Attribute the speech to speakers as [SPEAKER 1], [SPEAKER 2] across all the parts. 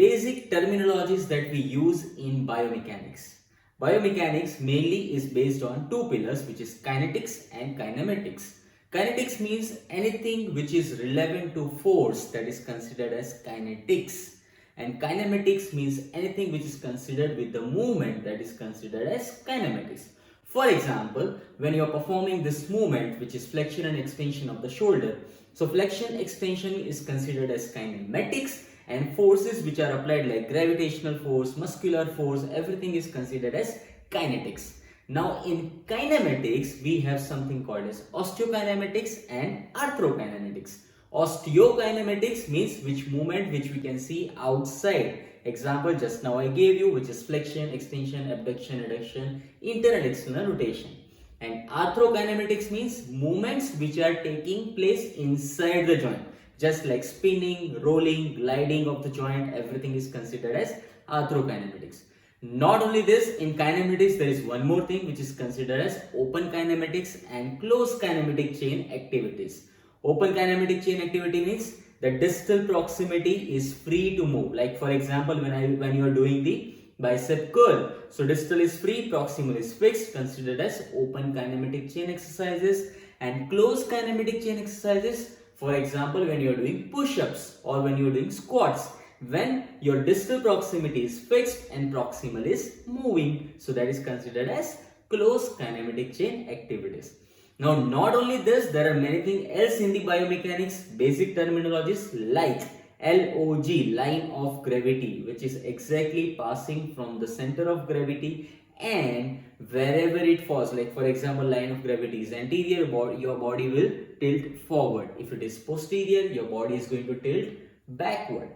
[SPEAKER 1] Basic terminologies that we use in biomechanics. Biomechanics mainly is based on two pillars, which is kinetics and kinematics. Kinetics means anything which is relevant to force, that is considered as kinetics. And kinematics means anything which is considered with the movement, that is considered as kinematics. For example, when you are performing this movement, which is flexion and extension of the shoulder, so flexion extension is considered as kinematics, and forces which are applied like gravitational force, muscular force, everything is considered as kinetics. Now in kinematics, we have something called as osteokinematics and arthrokinematics. Osteokinematics means which movement which we can see outside. Example just now I gave you, which is flexion, extension, abduction, adduction, internal, external rotation. And arthrokinematics means movements which are taking place inside the joint. Just like spinning, rolling, gliding of the joint, everything is considered as arthrokinematics. Not only this, in kinematics there is one more thing which is considered as open kinematics and closed kinematic chain activities. Open kinematic chain activity means the distal proximity is free to move. Like for example, when you are doing the bicep curl, so distal is free, proximal is fixed, considered as open kinematic chain exercises. And closed kinematic chain exercises, for example, when you are doing push-ups or when you are doing squats, when your distal proximity is fixed and proximal is moving, so that is considered as closed kinematic chain activities. Now, not only this, there are many things else in the biomechanics, basic terminologies like LOG, line of gravity, which is exactly passing from the center of gravity and wherever it falls. Like for example, line of gravity is anterior, your body will tilt forward. If it is posterior, your body is going to tilt backward.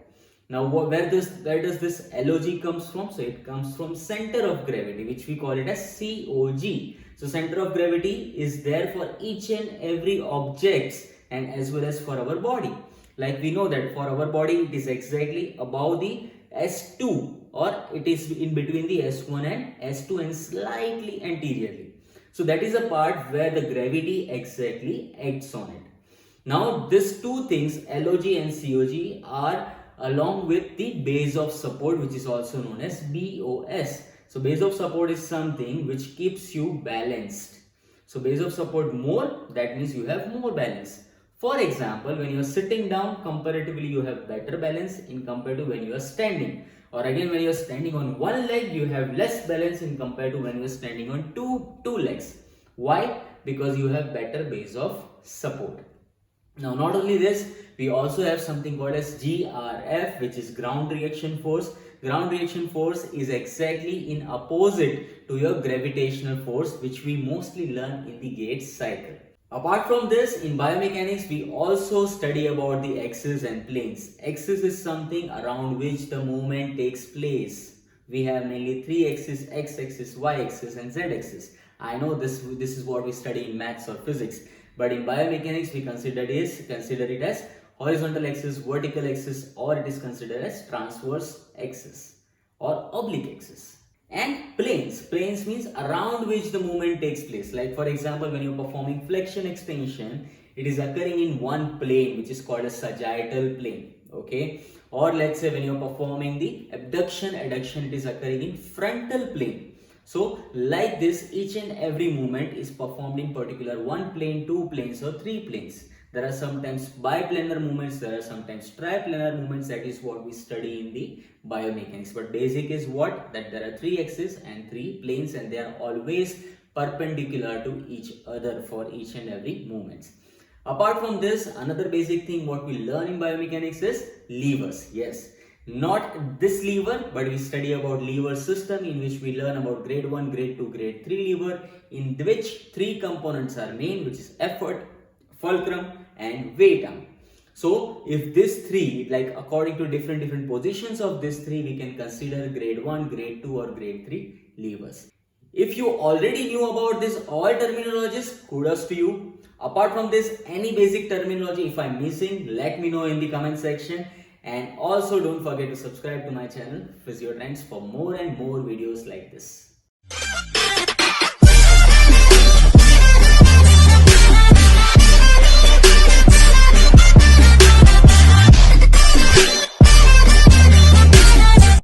[SPEAKER 1] Now where does this LOG comes from? So it comes from center of gravity, which we call it as COG. So center of gravity is there for each and every objects and as well as for our body. Like we know that for our body it is exactly above the S2, or it is in between the S1 and S2 and slightly anteriorly. So that is a part where the gravity exactly acts on it. Now these two things, LOG and COG, are along with the base of support, which is also known as BOS. So base of support is something which keeps you balanced. So base of support more, that means you have more balance. For example, when you are sitting down, comparatively you have better balance in compared to when you are standing. Or again, when you are standing on one leg, you have less balance in compared to when you are standing on two legs. Why? Because you have better base of support. Now, not only this, we also have something called as GRF, which is ground reaction force. Ground reaction force is exactly in opposite to your gravitational force, which we mostly learn in the Gates cycle. Apart from this, in biomechanics, we also study about the axis and planes. Axis is something around which the movement takes place. We have mainly three axes: x-axis, y-axis and z-axis. I know this is what we study in maths or physics, but in biomechanics we consider it as horizontal axis, vertical axis, or it is considered as transverse axis or oblique axis. And planes means around which the movement takes place. Like for example, when you're performing flexion extension, it is occurring in one plane, which is called a sagittal plane. Okay, or let's say when you're performing the abduction, adduction, it is occurring in frontal plane. So like this, each and every movement is performed in particular one plane, two planes or three planes. There are sometimes biplanar movements, there are sometimes triplanar movements. That is what we study in the biomechanics. But basic is what? That there are three axes and three planes, and they are always perpendicular to each other for each and every movement. Apart from this, another basic thing what we learn in biomechanics is levers. Yes, not this lever, but we study about lever system, in which we learn about grade 1, grade 2, grade 3 lever, in which three components are main, which is effort, fulcrum and weight arm. So if this three, like according to different positions of this three, we can consider grade 1, grade 2 or grade 3 levers. If you already knew about this all terminologies, kudos to you. Apart from this, any basic terminology if I'm missing, let me know in the comment section. And also don't forget to subscribe to my channel Physiotrendz for more and more videos like this.